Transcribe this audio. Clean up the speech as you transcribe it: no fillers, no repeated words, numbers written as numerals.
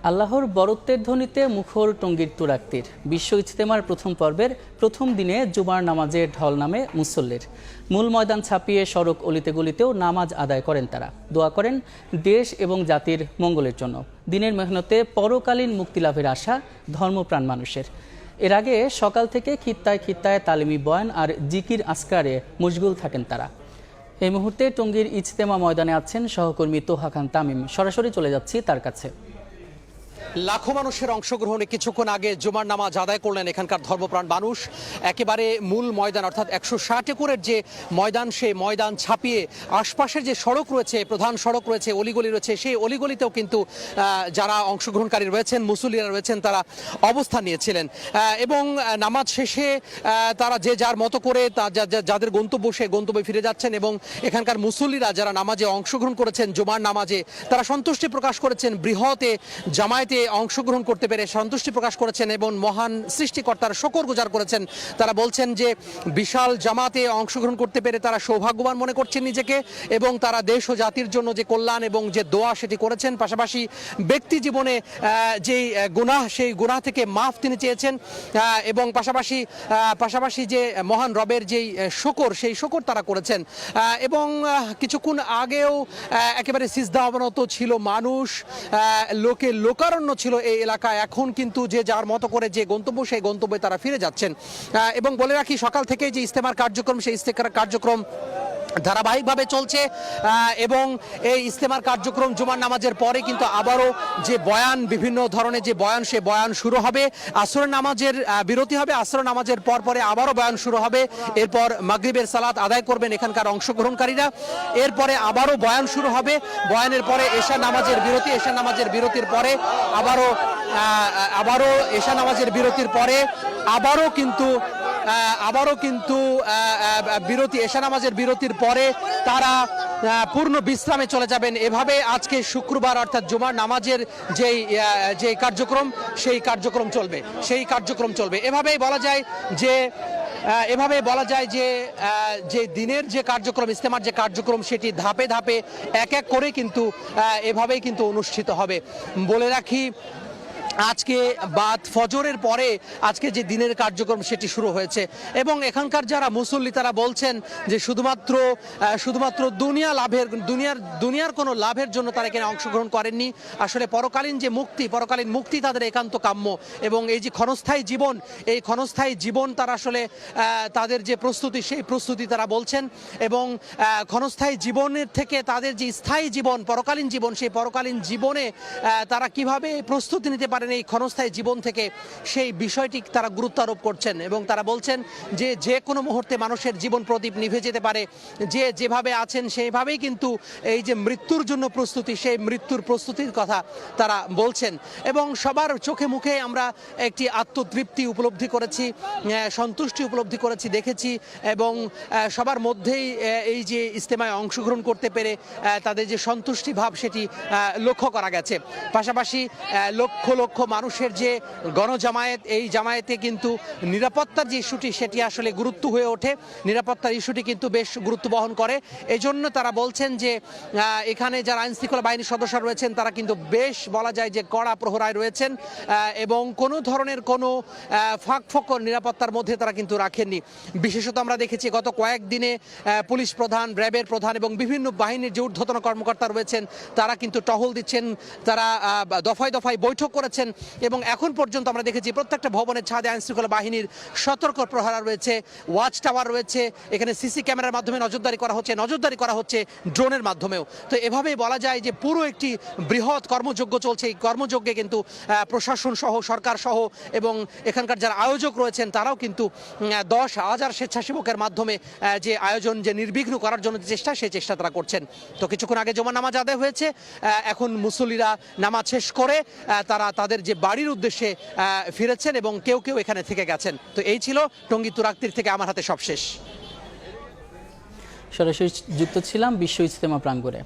আল্লাহর বরত্বের ধ্বনিতে মুখর টঙ্গীর তুরাক্তির বিশ্ব ইজতেমার প্রথম পর্বের প্রথম দিনে জুমার নামাজে ঢল নামে মুসল্লির। মূল ময়দান ছাপিয়ে সড়ক অলিতে গলিতেও নামাজ আদায় করেন তারা। দোয়া করেন দেশ এবং জাতির মঙ্গলের জন্য। দিনের মেহনতে পরকালীন মুক্তিলাভের আশা ধর্মপ্রাণ মানুষের। এর আগে সকাল থেকে খিত্তায় খিত্তায় তালিমি বয়ান আর জিকির আসকারে মশগুল থাকেন তারা। এই মুহূর্তে টঙ্গীর ইজতেমা ময়দানে আছেন সহকর্মী তোহা খান তামিম। সরাসরি চলে যাচ্ছি তার কাছে। লাখো মানুষের অংশগ্রহণে কিছুক্ষণ আগে জুমার নামাজ আদায় করলেন এখানকার ধর্মপ্রাণ মানুষ। একেবারে মূল ময়দান অর্থাৎ 160 একরের যে ময়দান, সেই ময়দান ছাপিয়ে আশপাশের যে সড়ক রয়েছে, প্রধান সড়ক রয়েছে, অলিগলি রয়েছে, সেই অলিগলিতেও কিন্তু যারা অংশগ্রহণকারী রয়েছেন, মুসল্লিরা রয়েছেন, তারা অবস্থান নিয়েছিলেন এবং নামাজ শেষে তারা যে যার মতো করে যাদের গন্তব্য সে গন্তব্যে ফিরে যাচ্ছেন এবং এখানকার মুসল্লিরা যারা নামাজে অংশগ্রহণ করেছেন, জুমার নামাজে, তারা সন্তুষ্টি প্রকাশ করেছেন, বৃহতে জামায়াতে অংশগ্রহণ করতে পেরে সন্তুষ্টি প্রকাশ করেছেন এবং মহান সৃষ্টিকর্তার শুকর গুজার করেছেন। তারা বলছেন যে বিশাল জামাতে অংশগ্রহণ করতে পেরে তারা সৌভাগ্যবান মনে করছেন নিজেকে এবং তারা দেশ ও জাতির জন্য যে কল্যাণ এবং যে দোয়া সেটি করেছেন। পাশাপাশি ব্যক্তি জীবনে যেই গুনাহ, সেই গুনাহ থেকে মাফ তিনি চেয়েছেন এবং পাশাপাশি যে মহান রবের যেই শুকর, সেই শুকর তারা করেছেন এবং কিছুক্ষণ আগেও একেবারে সিজদা অবনত ছিল মানুষ, লোকারণ্য ছিল এই এলাকায়। এখন কিন্তু যে যার মতো করে যে গন্তব্য, সেই গন্তব্যে তারা ফিরে যাচ্ছেন এবং বলে রাখি সকাল থেকে যে ইজতেমার কার্যক্রম, সেই ইজতেমার কার্যক্রম ধারাবাহিকভাবে চলছে এবং এই ইজতেমার কার্যক্রম জুমার নামাজের পরে কিন্তু আবারও যে বয়ান, বিভিন্ন ধরনের যে বয়ান, সে বয়ান শুরু হবে। আসরের নামাজের বিরতি হবে, আসরের নামাজের পরে আবারও বয়ান শুরু হবে। এরপর মাগরিবের সালাত আদায় করবেন এখানকার অংশগ্রহণকারীরা। এরপরে আবারও বয়ান শুরু হবে। বয়ানের পরে এশা নামাজের বিরতি, এশা নামাজের বিরতির পরে আবারও এশা নামাজের বিরতির পরে আবারও কিন্তু বিরতি, এশা নামাজের বিরতির পরে তারা পূর্ণ বিশ্রামে চলে যাবেন। এভাবে আজকে শুক্রবার অর্থাৎ জুমার নামাজের যে কার্যক্রম, সেই কার্যক্রম চলবে। এভাবেই বলা যায় যে দিনের যে কার্যক্রম, ইজতেমার যে কার্যক্রম, সেটি ধাপে ধাপে এক এক করে কিন্তু এভাবেই কিন্তু অনুষ্ঠিত হবে। বলে রাখি আজকে বাদ ফজরের পরে আজকে যে দিনের কার্যক্রম সেটি শুরু হয়েছে এবং এখানকার যারা মুসল্লি তারা বলছেন যে শুধুমাত্র দুনিয়ার কোনো লাভের জন্য তারা এখানে অংশগ্রহণ করেননি। আসলে পরকালীন মুক্তি তাদের একান্ত কাম্য এবং এই যে ক্ষণস্থায়ী জীবন, এই ক্ষণস্থায়ী জীবন তারা আসলে তাদের যে প্রস্তুতি, সেই প্রস্তুতি তারা বলছেন এবং ক্ষণস্থায়ী জীবনের থেকে তাদের যে স্থায়ী জীবন, পরকালীন জীবন, সেই পরকালীন জীবনে তারা কিভাবে প্রস্তুতি নিতে পারেন এই ক্ষণস্থায়ী জীবন থেকে, সেই বিষয়টি তারা গুরুত্ব আরোপ করছেন এবং তারা বলছেন যে কোনো মুহূর্তে মানুষের জীবন প্রদীপ নিভে যেতে পারে। যেভাবে আছেন সেইভাবেই কিন্তু এই যে মৃত্যুর জন্য প্রস্তুতি, সেই মৃত্যুর প্রস্তুতির কথা তারা বলছেন এবং সবার চোখে মুখে আমরা একটি আত্মতৃপ্তি উপলব্ধি করেছি, সন্তুষ্টি উপলব্ধি করেছি, দেখেছি এবং সবার মধ্যেই এই যে ইজতেমায় অংশগ্রহণ করতে পেরে তাদের যে সন্তুষ্টি ভাব, সেটি লক্ষ্য করা গেছে। পাশাপাশি লক্ষ লক্ষ মানুষের যে গণজামায়াত, এই জামায়াতে কিন্তু নিরাপত্তার যে ইস্যুটি, সেটি আসলে গুরুত্ব হয়ে ওঠে। নিরাপত্তার ইস্যুটি কিন্তু বেশ গুরুত্ব বহন করে। এই জন্য তারা বলছেন যে এখানে যারা আইন শৃঙ্খলা বাহিনীর সদস্য রয়েছেন, তারা কিন্তু বেশ বলা যায় যে কড়া প্রহরায় রয়েছেন এবং কোনো ধরনের কোনো ফাঁক-ফোকর নিরাপত্তার মধ্যে তারা কিন্তু রাখেননি। বিশেষত আমরা দেখেছি গত কয়েকদিনে পুলিশ প্রধান, র্যাবের প্রধান এবং বিভিন্ন বাহিনীর যে ঊর্ধ্বতন কর্মকর্তা রয়েছেন, তারা কিন্তু টহল দিচ্ছেন, তারা দফায় দফায় বৈঠক করেছেন এবং এখন পর্যন্ত আমরা দেখেছি প্রত্যেকটা ভবনের ছাদে আইন শৃঙ্খলা বাহিনীর সতর্ক প্রহরা রয়েছে, ওয়াচ টাওয়ার রয়েছে, এখানে সিসি ক্যামেরার মাধ্যমে নজরদারি করা হচ্ছে ড্রোনের মাধ্যমেও। তো এভাবেই বলা যায় যে পুরো একটি বৃহৎ কর্মযজ্ঞ চলছে। এই কর্মযজ্ঞে কিন্তু প্রশাসন সহ, সরকার সহ এবং এখানকার যারা আয়োজক রয়েছেন, তারাও কিন্তু 10,000 স্বেচ্ছাসেবকের মাধ্যমে যে আয়োজন, যে নির্বিঘ্ন করার জন্য সেই চেষ্টা তারা করছেন। তো কিছুক্ষণ আগে জুমার নামাজ আদায় হয়েছে, এখন মুসল্লিরা নামাজ শেষ করে তারা তাদের যে বাড়ির উদ্দেশ্যে ফিরেছেন এবং কেউ এখানে থেকে গেছেন। তো এই ছিল টঙ্গী তুরাক্তির থেকে আমার হাতে সবশেষ। সরাসরি যুক্ত ছিলাম বিশ্ব ইজতেমা প্রাঙ্গণে।